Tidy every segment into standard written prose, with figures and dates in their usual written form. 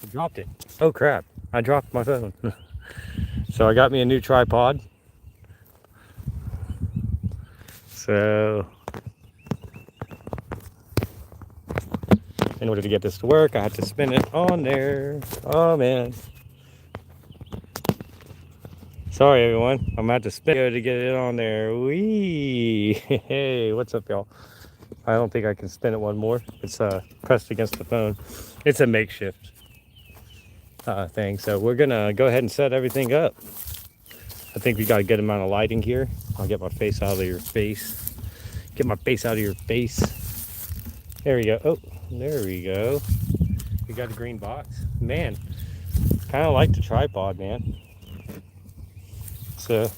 I dropped it. Oh crap, I dropped my phone. So I got me a new tripod. So in order to get this to work, I had to spin it on there. Oh man. Sorry everyone, I'm gonna have to spin it to get it on there. Wee! Hey, what's up y'all? I don't think I can spin it one more. It's pressed against the phone. It's a makeshift thing. So we're gonna go ahead and set everything up. I think we got a good amount of lighting here. I'll get my face out of your face. Get my face out of your face. There we go. Oh, there we go. We got a green box. Man, kind of like the tripod, man. So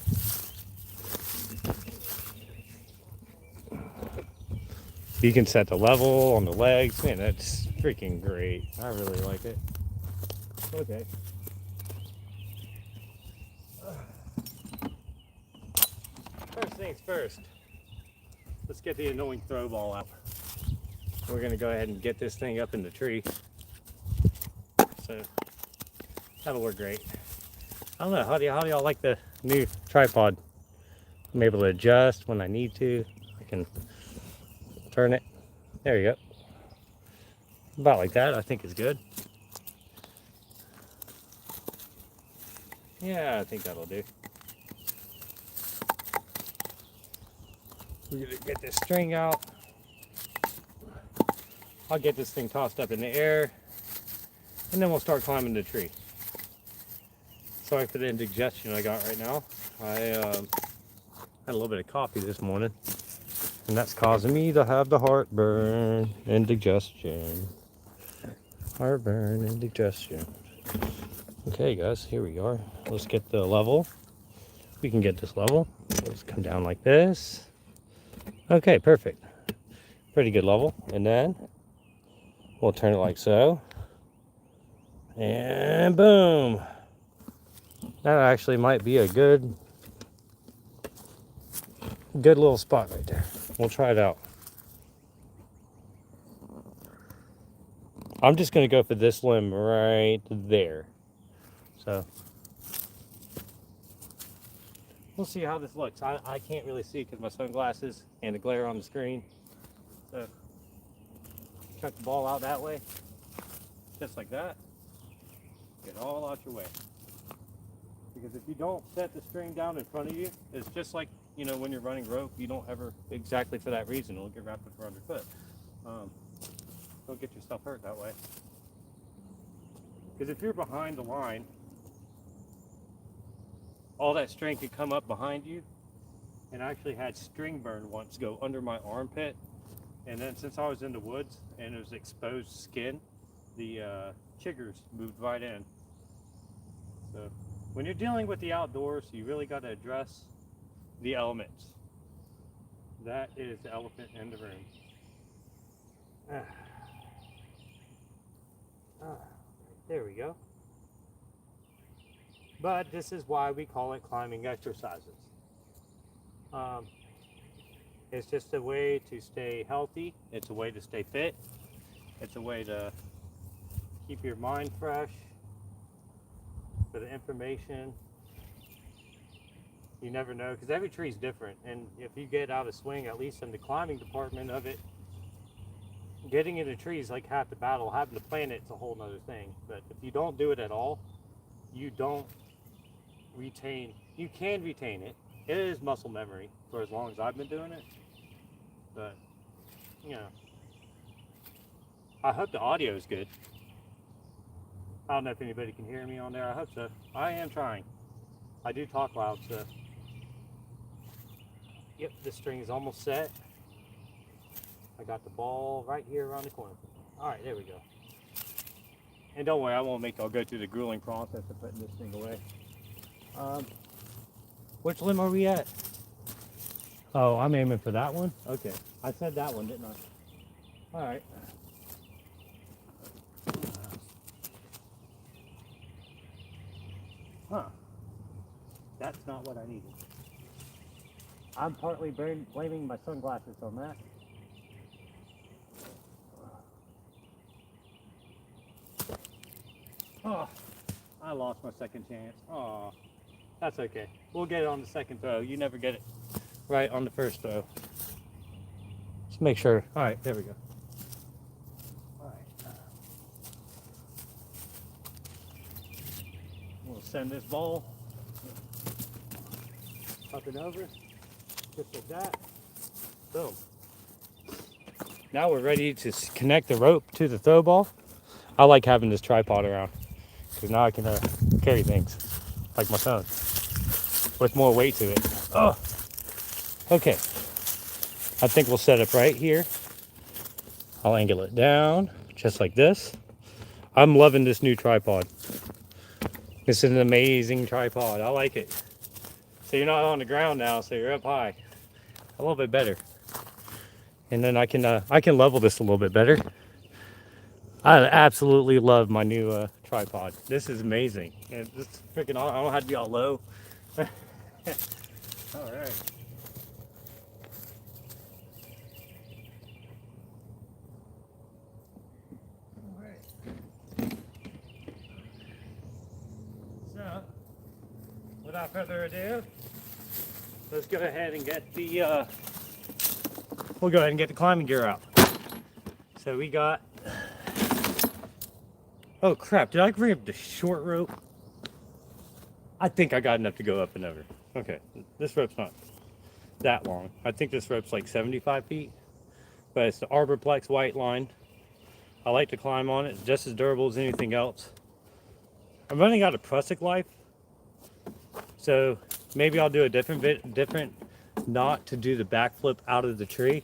you can set the level on the legs. Man, that's freaking great. I really like it. Okay. First things first. Let's get the annoying throw ball out. We're gonna go ahead and get this thing up in the tree. So that'll work great. I don't know, how do y'all like the new tripod? I'm able to adjust when I need to. I can turn it. There you go. About like that, I think is good. Yeah, I think that'll do. We're gonna get this string out. I'll get this thing tossed up in the air, and then we'll start climbing the tree. Sorry for the indigestion I got right now. I had a little bit of coffee this morning, and that's causing me to have the heartburn, indigestion. Heartburn, indigestion. Okay, guys, here we are. Let's get the level. We can get this level. Let's come down like this. Okay, perfect. Pretty good level. And then we'll turn it like so. And boom. That actually might be a good little spot right there. We'll try it out. I'm just going to go for this limb right there. So we'll see how this looks. I can't really see because my sunglasses and the glare on the screen. So chuck the ball out that way, just like that. Get all out your way. Because if you don't set the string down in front of you, it's just like, you know, when you're running rope, you don't ever, exactly for that reason, it'll get wrapped around your foot. Don't get yourself hurt that way. Because if you're behind the line, all that string could come up behind you. And I actually had string burn once go under my armpit. And then since I was in the woods and it was exposed skin, the chiggers moved right in. So when you're dealing with the outdoors, you really got to address the elements. That is the elephant in the room. There we go. But this is why we call it climbing exercises. It's just a way to stay healthy. It's a way to stay fit. It's a way to keep your mind fresh for the information. You never know, because every tree is different. And if you get out of swing, at least in the climbing department of it, getting into trees like half the battle. Having to plan it's a whole nother thing. But if you don't do it at all, you don't retain. You can retain it. It is muscle memory for as long as I've been doing it. But, you know, I hope the audio is good. I don't know if anybody can hear me on there. I hope so. I am trying. I do talk loud, so. Yep, this string is almost set. I got the ball right here around the corner. All right, there we go. And don't worry, I won't make y'all go through the grueling process of putting this thing away. Which limb are we at? Oh, I'm aiming for that one? Okay. I said that one, didn't I? All right. Huh. That's not what I needed. I'm partly blaming my sunglasses on that. Oh, I lost my second chance. Oh, that's okay. We'll get it on the second throw. You never get it right on the first throw. Just make sure. All right, there we go. All right. We'll send this ball up and over, just like that. Boom. Now we're ready to connect the rope to the throw ball. I like having this tripod around because now I can carry things like my phone with more weight to it. Oh, okay. I think we'll set it right here. I'll angle it down just like this. I'm loving this new tripod. This is an amazing tripod. I like it. So you're not on the ground now, so you're up high. A little bit better. And then I can level this a little bit better. I absolutely love my new tripod. This is amazing. And this freaking, I don't have to be all low. All right. So, without further ado, let's go ahead and get the, we'll go ahead and get the climbing gear out. So we got, oh crap, did I bring up the short rope? I think I got enough to go up and over. Okay, this rope's not that long. I think this rope's like 75 feet, but it's the Arborplex white line. I like to climb on it, it's just as durable as anything else. I'm running out of Prusik life, so maybe I'll do a different knot to do the backflip out of the tree.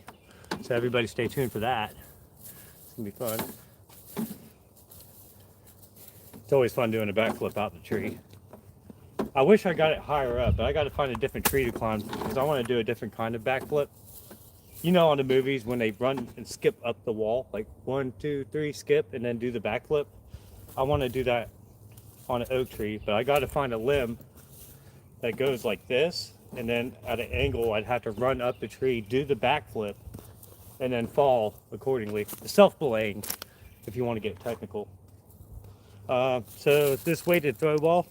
So everybody stay tuned for that. It's gonna be fun. It's always fun doing a backflip out the tree. I wish I got it higher up, but I got to find a different tree to climb because I want to do a different kind of backflip. You know, on the movies when they run and skip up the wall, like 1, 2, 3, skip, and then do the backflip. I want to do that on an oak tree, but I got to find a limb that goes like this, and then at an angle, I'd have to run up the tree, do the backflip, and then fall accordingly. Self-belaying, if you want to get technical. So this weighted throw ball,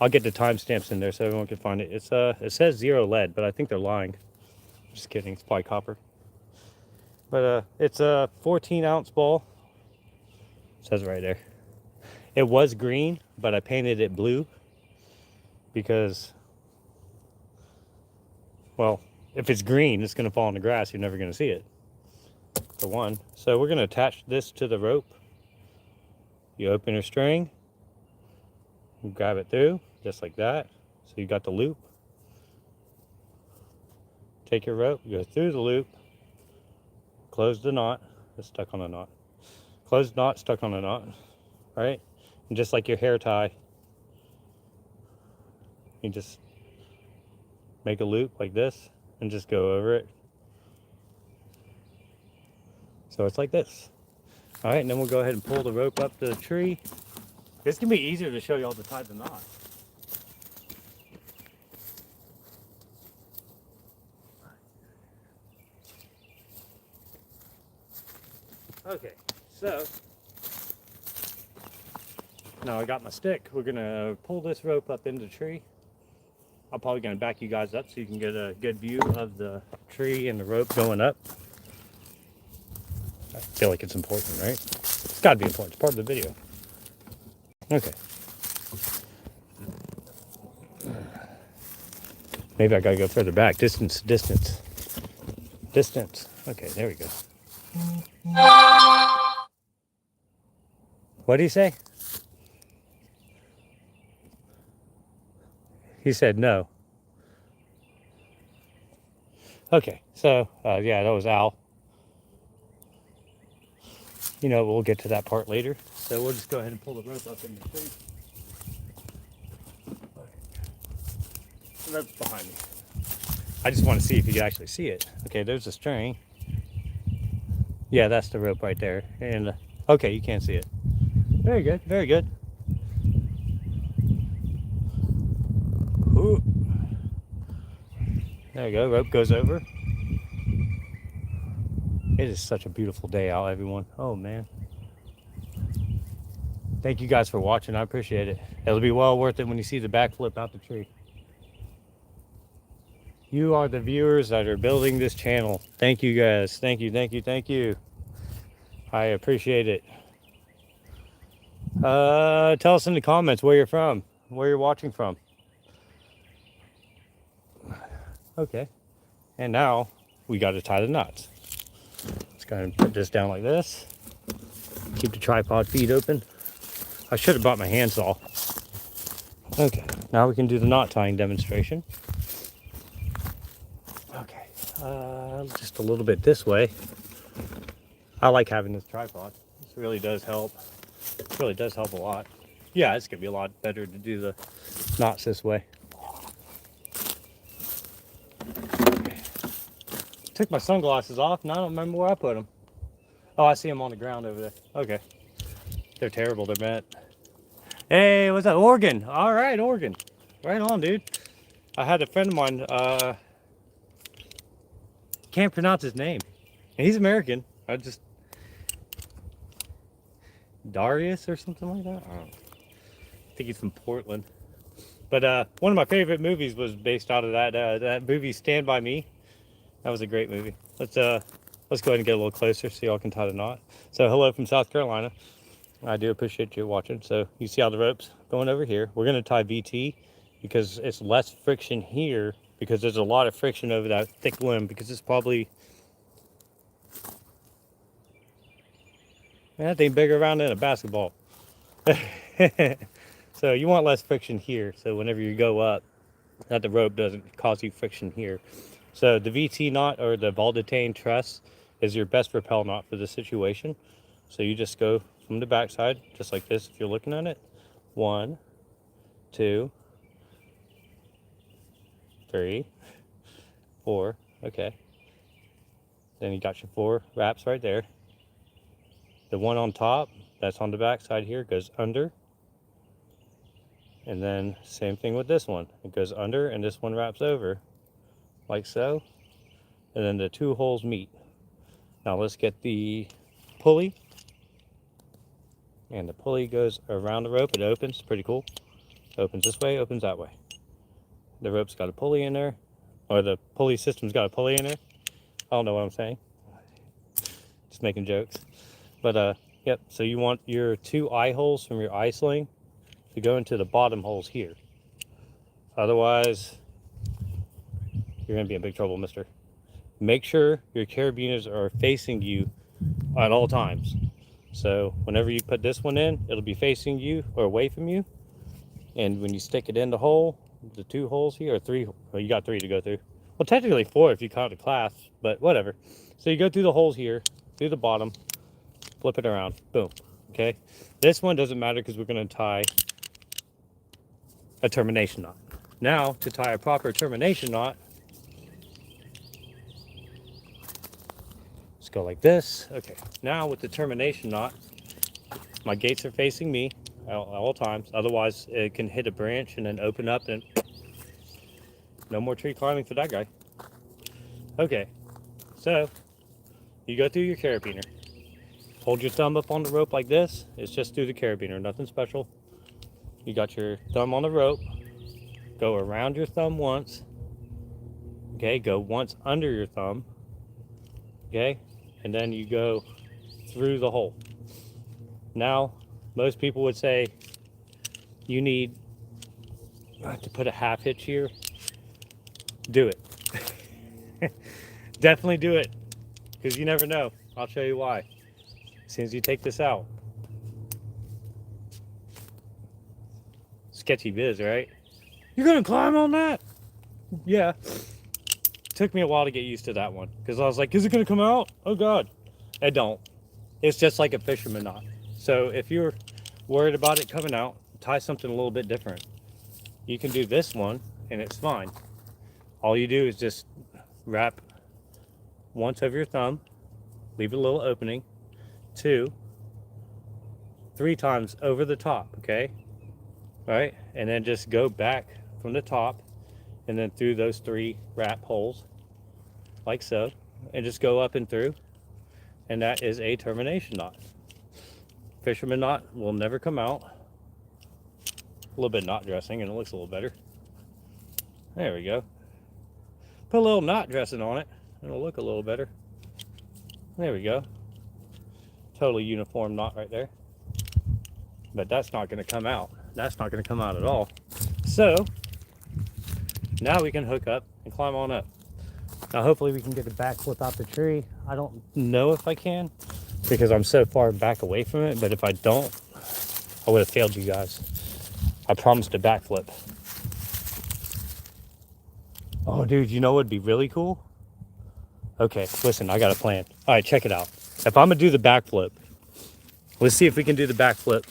I'll get the timestamps in there so everyone can find it. It's it says 0 lead, but I think they're lying. Just kidding, it's probably copper. But it's a 14-ounce ball. It says right there. It was green, but I painted it blue because, well, if it's green, it's going to fall on the grass. You're never going to see it, for one. So we're going to attach this to the rope. You open your string, you grab it through, just like that. So you got the loop. Take your rope, go through the loop, close the knot. It's stuck on a knot. Close the knot, stuck on a knot, right? And just like your hair tie, you just make a loop like this and just go over it. So it's like this. All right, and then we'll go ahead and pull the rope up the tree. It's gonna be easier to show you all the tie the knot. Okay, so now I got my stick. We're gonna pull this rope up into the tree. I'm probably gonna back you guys up so you can get a good view of the tree and the rope going up. I feel like it's important, right? It's gotta be important, it's part of the video. Okay. Maybe I gotta go further back. Distance. Okay, there we go. What did he say? He said no. Okay, so yeah, that was Al. You know, we'll get to that part later. So we'll just go ahead and pull the rope up in the tree. The rope's behind me. I just want to see if you can actually see it. Okay, there's the string. Yeah, that's the rope right there. And okay, you can't see it. Very good, very good. Ooh. There you go, rope goes over. It is such a beautiful day out, everyone. Oh man. Thank you guys for watching. I appreciate it. It'll be well worth it when you see the backflip out the tree. You are the viewers that are building this channel. Thank you guys. Thank you, thank you, thank you. I appreciate it. Tell us in the comments where you're from, where you're watching from. Okay. And now we got to tie the knots. Let's go ahead and put this down like this. Keep the tripod feet open. I should have brought my handsaw. Okay, now we can do the knot tying demonstration. Okay, just a little bit this way. I like having this tripod. This really does help. It really does help a lot. Yeah, it's gonna be a lot better to do the knots this way. Okay. Took my sunglasses off and I don't remember where I put them. Oh, I see them on the ground over there. Okay. They're terrible, they're bent. Hey, what's that? Oregon. All right, Oregon. Right on, dude. I had a friend of mine, can't pronounce his name. And he's American. Darius or something like that? I don't know. I think he's from Portland. But one of my favorite movies was based out of that movie, Stand By Me. That was a great movie. Let's go ahead and get a little closer so y'all can tie the knot. So hello from South Carolina. I do appreciate you watching. So you see how the rope's going over here. We're going to tie VT because it's less friction here because there's a lot of friction over that thick limb because it's probably, man, that thing bigger around than a basketball. So you want less friction here. So whenever you go up, that the rope doesn't cause you friction here. So the VT knot or the Ddrt truss is your best rappel knot for this situation. So you just go from the back side, just like this if you're looking at it. 1, 2, 3, 4, okay. Then you got your 4 wraps right there. The one on top, that's on the back side here, goes under. And then same thing with this one. It goes under and this one wraps over, like so. And then the 2 holes meet. Now let's get the pulley. And the pulley goes around the rope. It opens, pretty cool. Opens this way, opens that way. The rope's got a pulley in there, or the pulley system's got a pulley in there. I don't know what I'm saying. Just making jokes. But yep, so you want your 2 eye holes from your eye sling to go into the bottom holes here. Otherwise, you're gonna be in big trouble, mister. Make sure your carabiners are facing you at all times. So whenever you put this one in, it'll be facing you or away from you. And when you stick it in the hole, the 2 holes here, or 3, well, you got 3 to go through. Well, technically 4 if you count the clasp, but whatever. So you go through the holes here, through the bottom, flip it around, boom, okay? This one doesn't matter because we're gonna tie a termination knot. Now, to tie a proper termination knot, let's go like this. Okay, now with the termination knot, my gates are facing me at all times. Otherwise, it can hit a branch and then open up and no more tree climbing for that guy. Okay, so you go through your carabiner. Hold your thumb up on the rope like this. It's just through the carabiner, nothing special. You got your thumb on the rope. Go around your thumb once. Okay, go once under your thumb. Okay, and then you go through the hole. Now, most people would say you need to put a half hitch here. Do it. Definitely do it, because you never know. I'll show you why. As soon as you take this out. Sketchy biz, right? You're gonna climb on that? Yeah. Took me a while to get used to that one, because I was like, is it gonna come out? Oh God. It don't. It's just like a fisherman knot. So if you're worried about it coming out, tie something a little bit different. You can do this one and it's fine. All you do is just wrap once over your thumb, leave a little opening, 2, 3 times over the top, okay? All right, and then just go back from the top and then through those 3 wrap holes, like so, and just go up and through, and that is a termination knot. fisherman knot will never come out. A little bit of knot dressing and it looks a little better. There we go. Put a little knot dressing on it and it'll look a little better. There we go. Totally uniform knot right there. But that's not going to come out. That's not going to come out at all. So now we can hook up and climb on up. Now hopefully we can get a backflip out the tree. I don't know if I can because I'm so far back away from it, but if I don't, I would have failed you guys. I promised a backflip. Oh dude, you know what would be really cool? Okay, listen, I got a plan. All right, check it out. If I'm gonna do the backflip, let's see if we can do the backflip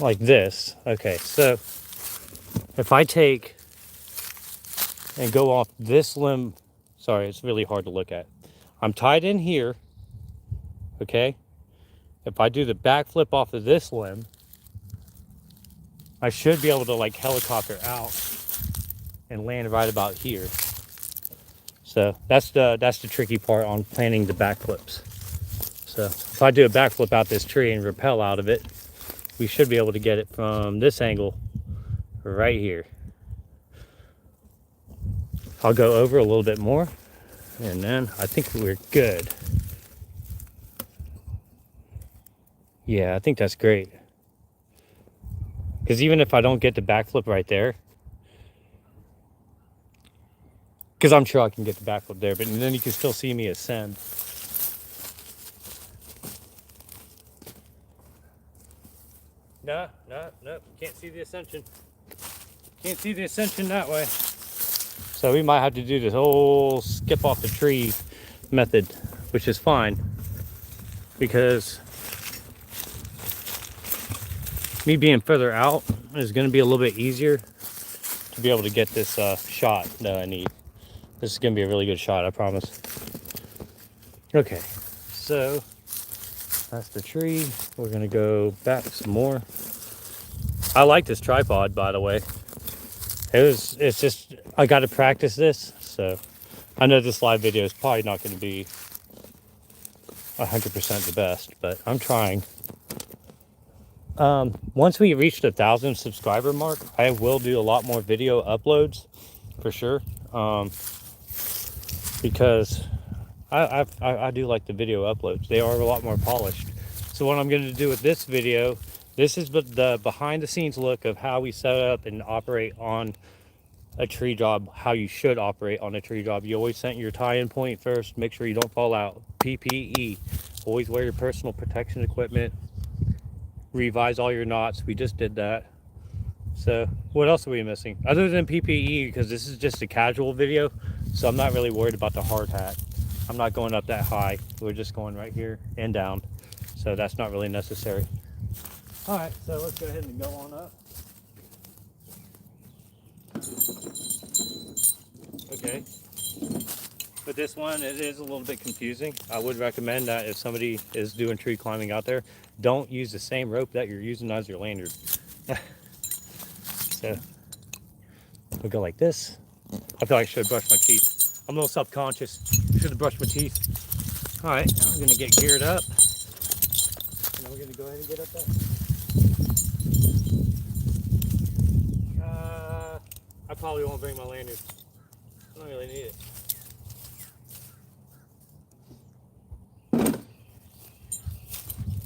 like this. Okay, so if I take and go off this limb, sorry, it's really hard to look at. I'm tied in here, okay? If I do the backflip off of this limb, I should be able to like helicopter out and land right about here. So that's the tricky part on planning the backflips. So if I do a backflip out this tree and rappel out of it, we should be able to get it from this angle right here. I'll go over a little bit more and then I think we're good. Yeah, I think that's great. Because even if I don't get the backflip right there, because I'm sure I can get the backflip there, but then you can still see me ascend. No, can't see the ascension. Can't see the ascension that way. So we might have to do this whole skip off the tree method, which is fine because me being further out is going to be a little bit easier to be able to get this shot that I need. This is going to be a really good shot, I promise. Okay, so that's the tree. We're going to go back some more. I like this tripod, by the way. It's just, I got to practice this. So I know this live video is probably not going to be 100% the best, but I'm trying. Once we reach the 1,000 subscriber mark, I will do a lot more video uploads for sure. Because I do like the video uploads. They are a lot more polished. So what I'm going to do with this video, this is the behind the scenes look of how we set up and operate on a tree job, how you should operate on a tree job. You always set your tie-in point first. Make sure you don't fall out. PPE. Always wear your personal protection equipment. Revise all your knots. We just did that. So what else are we missing? Other than PPE, because this is just a casual video, so I'm not really worried about the hard hat. I'm not going up that high. We're just going right here and down. So that's not really necessary. All right, so let's go ahead and go on up. Okay. But this one, it is a little bit confusing. I would recommend that if somebody is doing tree climbing out there, don't use the same rope that you're using as your lanyard. So we'll go like this. I feel like I should have brushed my teeth. I'm a little self-conscious. Should have brushed my teeth. All right, now we're gonna get geared up. And then we're gonna go ahead and get up there. I probably won't bring my lanyard. I don't really need it.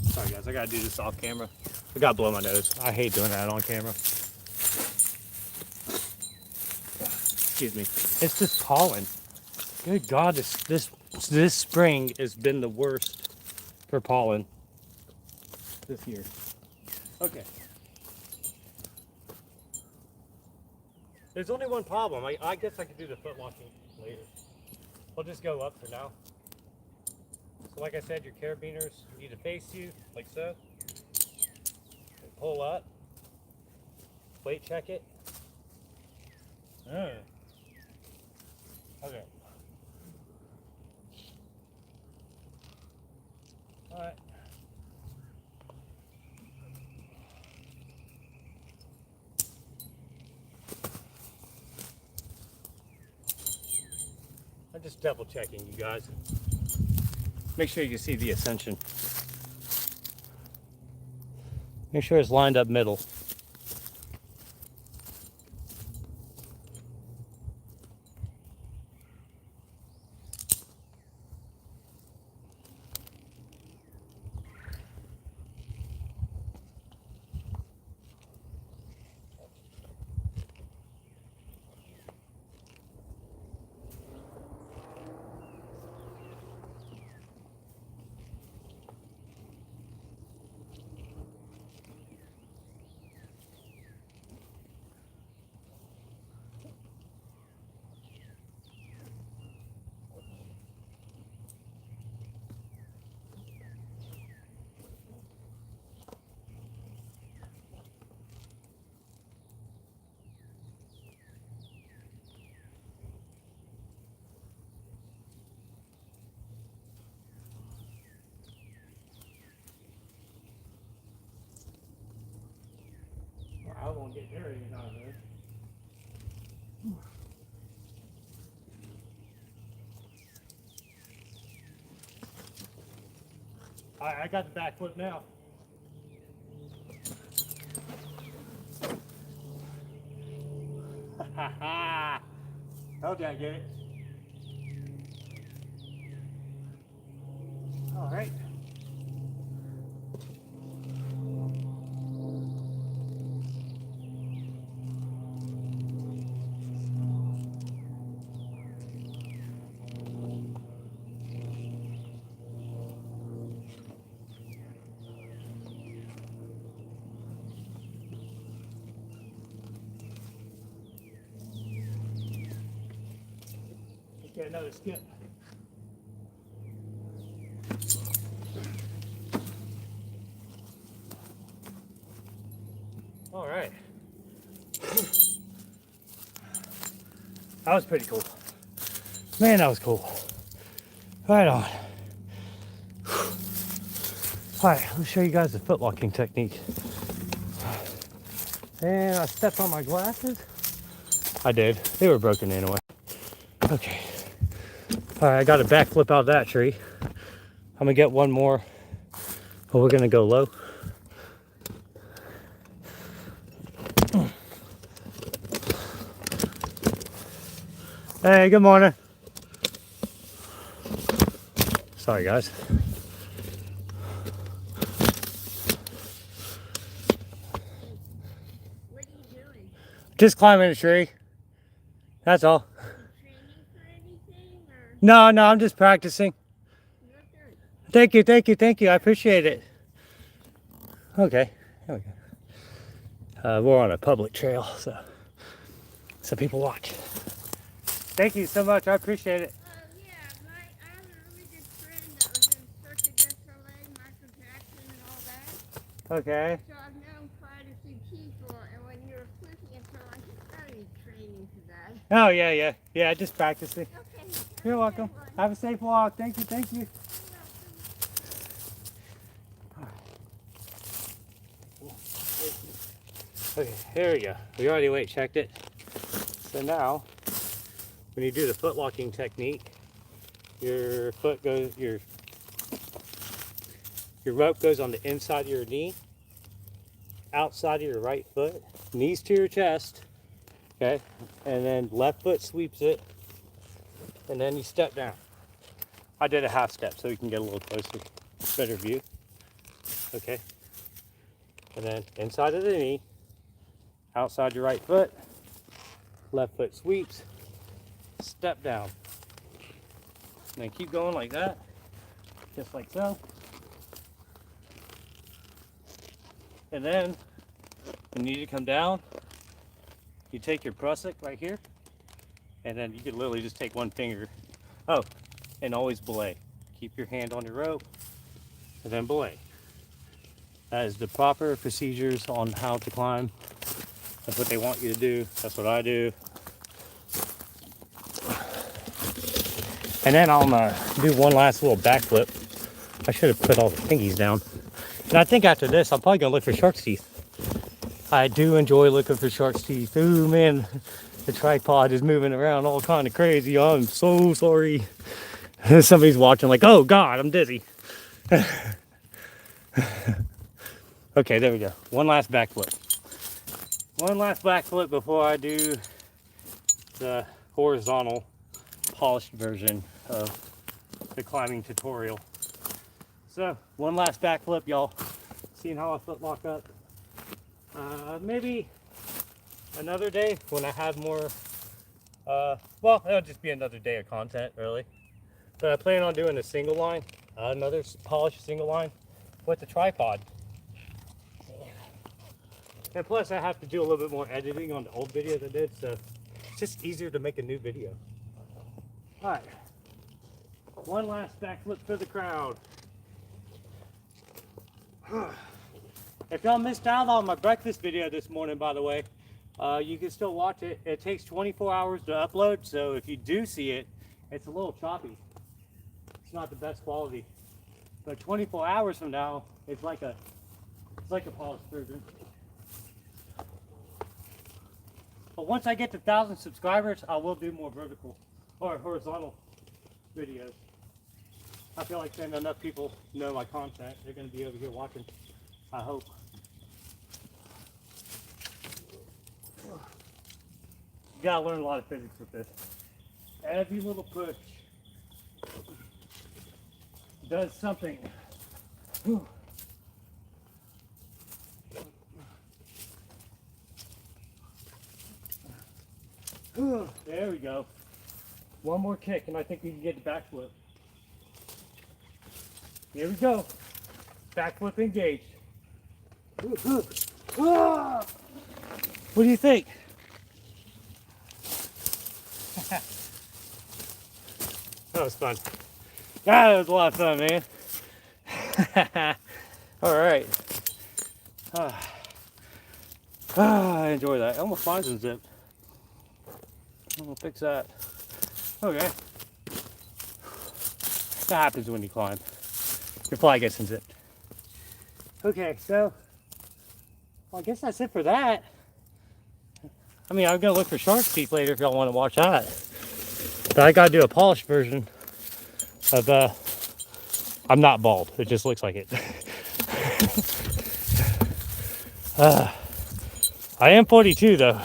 Sorry guys, I gotta do this off camera. I gotta blow my nose. I hate doing that on camera. Excuse me. It's just pollen. Good God, this spring has been the worst for pollen this year. Okay. There's only one problem. I guess I could do the foot washing later. We'll just go up for now. So like I said, your carabiners need to face you, like so. And pull up. Weight check it. Okay. Alright. I'm just double checking, you guys. Make sure you can see the ascension. Make sure it's lined up middle. I won't get there anytime there. I got the back foot now. Ha ha! Told you I get it. All right. Let's get another skip. All right. That was pretty cool. Man, that was cool. Right on. All right, let me show you guys the foot locking technique. And I stepped on my glasses. I did. They were broken anyway. Okay. All right, I got a backflip out of that tree. I'm gonna get one more, but we're gonna go low. Hey, good morning. Sorry, guys. What are you doing? Just climbing a tree. That's all. Training for anything or? No, I'm just practicing. You're good. Thank you. I appreciate it. Okay, there we go. We're on a public trail, so people watch. Thank you so much. I appreciate it. Yeah, I have a really good friend that was in Cirque du Soleil, Michael Jackson and all that. Okay. So I've known quite a few people, and when you were flipping it, so I just got any training for that. Oh, yeah, just practicing. Okay. You're welcome. Have a safe walk. Thank you. You're Okay, here we go. We already weight checked it. So now, when you do the foot locking technique, your rope goes on the inside of your knee, outside of your right foot, knees to your chest, okay? And then left foot sweeps it, and then you step down. I did a half step so you can get a little closer, better view, okay? And then inside of the knee, outside your right foot, left foot sweeps, step down. And then keep going like that, just like so. And then, when you need to come down, you take your prusik right here, and then you can literally just take one finger. Oh, and always belay. Keep your hand on your rope, and then belay. That is the proper procedures on how to climb. That's what they want you to do. That's what I do. And then I'm gonna do one last little backflip. I should have put all the thingies down. And I think after this, I'm probably gonna look for shark's teeth. I do enjoy looking for shark's teeth. Ooh, man, the tripod is moving around all kind of crazy. I'm so sorry. Somebody's watching like, oh God, I'm dizzy. Okay, there we go. One last backflip. One last backflip before I do the horizontal polished version of the climbing tutorial. So, one last backflip, y'all. Seeing how I foot lock up. Maybe another day when I have more, well, it'll just be another day of content, really. But I plan on doing a single line, another polished single line with the tripod. And plus I have to do a little bit more editing on the old videos I did, so it's just easier to make a new video. All right, one last backflip for the crowd. If y'all missed out on my breakfast video this morning, by the way, you can still watch it. It takes 24 hours to upload, so if you do see it, it's a little choppy. It's not the best quality. But 24 hours from now, it's like a polished version. But once I get to 1,000 subscribers, I will do more vertical or horizontal videos. I feel like saying enough people know my content. They're going to be over here watching, I hope. You gotta learn a lot of physics with this. Every little push does something. Whew. There we go. One more kick and I think we can get the backflip. Here we go. Backflip engaged. What do you think? That was fun. That was a lot of fun, man. All right. I enjoy that. I almost find some zip. I'm gonna fix that. Okay. That happens when you climb. Your fly gets unzipped. Okay, so well, I guess that's it for that. I mean, I'm gonna look for shark's teeth later if y'all want to watch that. But I gotta do a polished version of I'm not bald, it just looks like it. I am 42 though.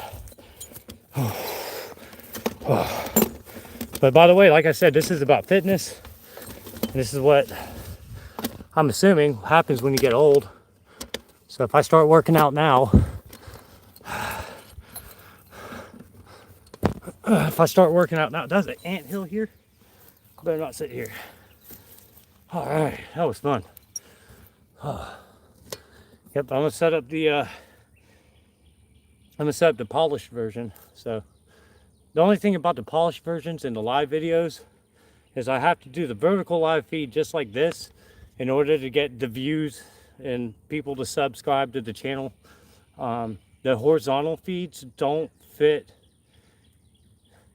But by the way, like I said, this is about fitness. And this is what I'm assuming happens when you get old. So if I start working out now, there's an anthill here. I better not sit here. All right, that was fun. Yep, I'm gonna set up the polished version. So the only thing about the polished versions in the live videos is I have to do the vertical live feed just like this in order to get the views and people to subscribe to the channel. The horizontal feeds don't fit.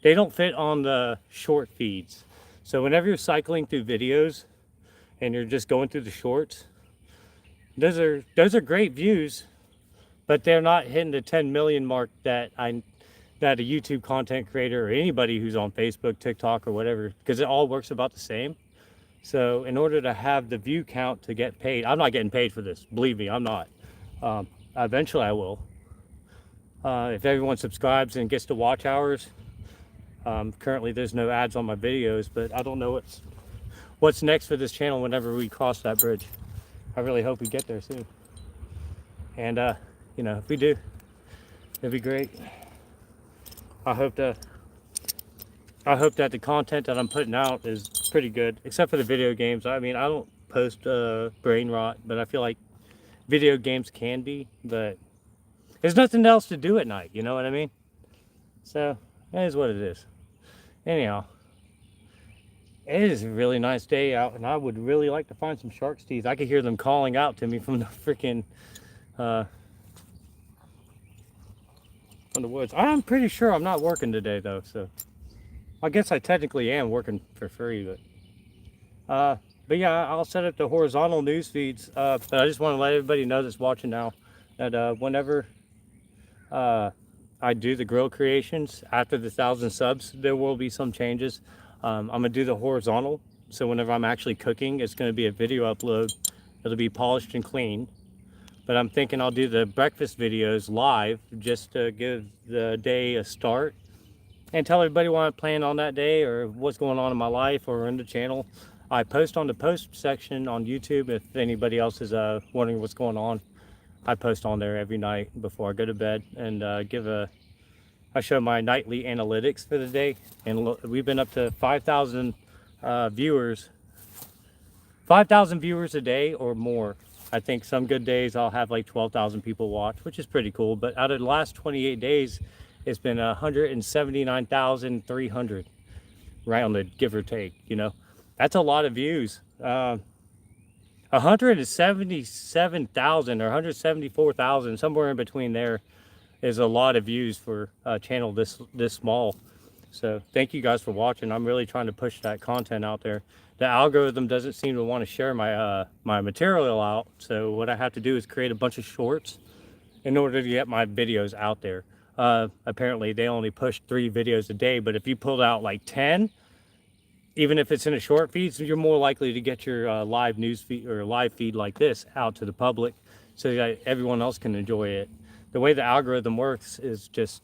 They don't fit on the short feeds. So whenever you're cycling through videos and you're just going through the shorts, those are great views, but they're not hitting the 10 million mark that a YouTube content creator or anybody who's on Facebook, TikTok, or whatever, because it all works about the same. So in order to have the view count to get paid, I'm not getting paid for this. Believe me, I'm not. Eventually I will. If everyone subscribes and gets to watch hours, currently there's no ads on my videos, but I don't know what's next for this channel whenever we cross that bridge. I really hope we get there soon. And you know, if we do, it'd be great. I hope that the content that I'm putting out is pretty good, except for the video games. I mean, I don't post brain rot, but I feel like video games can be, but there's nothing else to do at night, you know what I mean? So that is what it is. Anyhow, it is a really nice day out, and I would really like to find some shark's teeth. I could hear them calling out to me from the freaking from the woods. I'm pretty sure I'm not working today though, so I guess I technically am working for free, but yeah, I'll set up the horizontal news feeds. But I just want to let everybody know that's watching now that whenever I do the grill creations after the 1,000 subs, there will be some changes. I'm gonna do the horizontal, so whenever I'm actually cooking, it's gonna be a video upload. It'll be polished and clean. But I'm thinking I'll do the breakfast videos live just to give the day a start and tell everybody what I plan on that day or what's going on in my life or in the channel. I post on the post section on YouTube if anybody else is wondering what's going on. I post on there every night before I go to bed and I show my nightly analytics for the day, and we've been up to 5,000 viewers. 5,000 viewers a day or more. I think some good days I'll have like 12,000 people watch, which is pretty cool. But out of the last 28 days, it's been 179,300, right on the give or take, you know. That's a lot of views. 177,000 or 174,000, somewhere in between there, is a lot of views for a channel this small. So thank you guys for watching. I'm really trying to push that content out there. The algorithm doesn't seem to want to share my my material out, so what I have to do is create a bunch of shorts in order to get my videos out there. Apparently they only push 3 videos a day, but if you pulled out like 10, even if it's in a short feed, so you're more likely to get your live news feed or live feed like this out to the public so that everyone else can enjoy it. The way the algorithm works is just,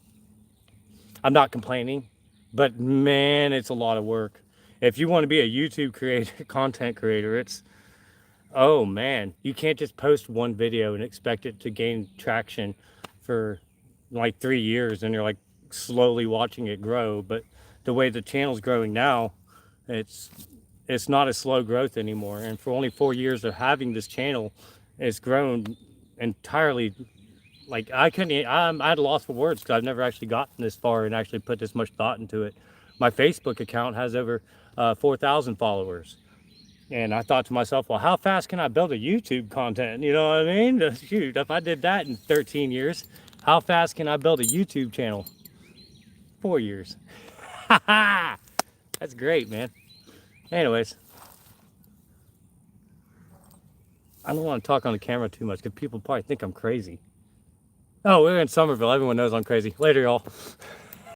I'm not complaining, but man, it's a lot of work. If you want to be a YouTube creator, content creator, it's, oh man, you can't just post one video and expect it to gain traction for like 3 years and you're like slowly watching it grow. But the way the channel's growing now, it's not a slow growth anymore. And for only 4 years of having this channel, it's grown entirely. Like I'm at a loss for words because I've never actually gotten this far and actually put this much thought into it. My Facebook account has over 4,000 followers. And I thought to myself, well, how fast can I build a YouTube content? You know what I mean? Shoot, if I did that in 13 years, how fast can I build a YouTube channel? 4 years. That's great, man. Anyways, I don't want to talk on the camera too much because people probably think I'm crazy. Oh, we're in Somerville. Everyone knows I'm crazy. Later, y'all.